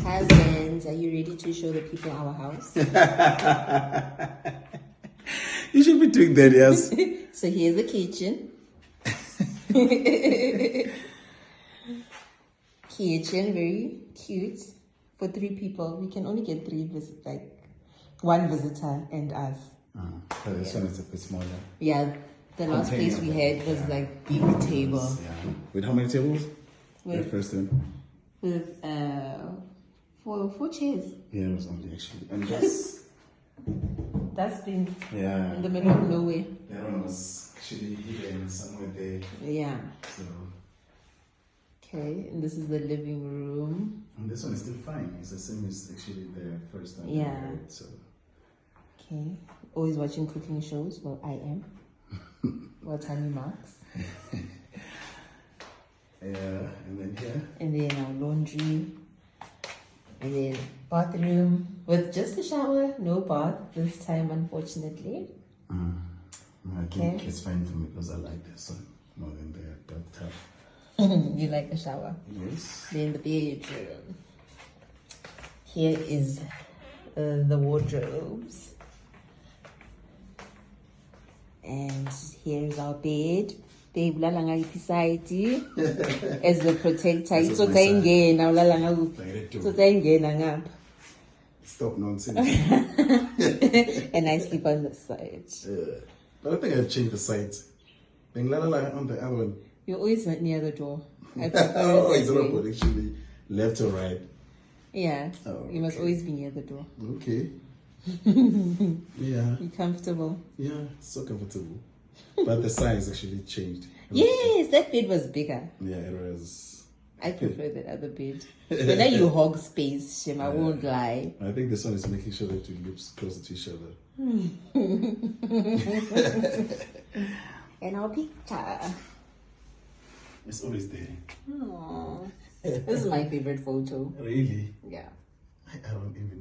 Husbands, are you ready to show the people our house? You should be doing that, yes. So here's the kitchen. Kitchen, very cute. For 3 people, we can only get 3 visitors, like 1 visitor and us. So this one is a bit smaller. Yeah, the last place we had was like big table. Yeah. With how many tables? With the first one. With 4 chairs. Yeah, it was only actually. And That's been yeah. in the middle of nowhere. That one was actually hidden somewhere there. Yeah. So. Okay, and this is the living room. And this one is still fine. It's the same as actually the first one. Yeah. Right? So. Okay. Always watching cooking shows. Well, I am. Well, Thami marks. Yeah, and then here. And then our laundry. And then bathroom with just a shower, no bath this time, unfortunately. I think it's fine for me because I like this one more than the bathtub. You like the shower? Yes. Then the bedroom. Here is the wardrobes. And here is our bed. Babe, ulala ngayiphi side as the protector. It's ingena ulala ngakuphi. It's ingena ngapha. Stop nonsense. And I sleep on the side. But I think I've changed the sides. On the other one. You're always near the door. I Oh, it's not good actually. Left or right? Yeah. Oh, You must always be near the door. Okay. Yeah. Be comfortable. Yeah, so comfortable. But the size actually changed. Yes, that bed was bigger. Yeah, it was. I prefer that other bed. But now you hog space, Shem, I won't lie. I think this one is making sure that you live closer to each other. And our picture. It's always there. Aww. This is my favorite photo. Really? Yeah. I don't even know.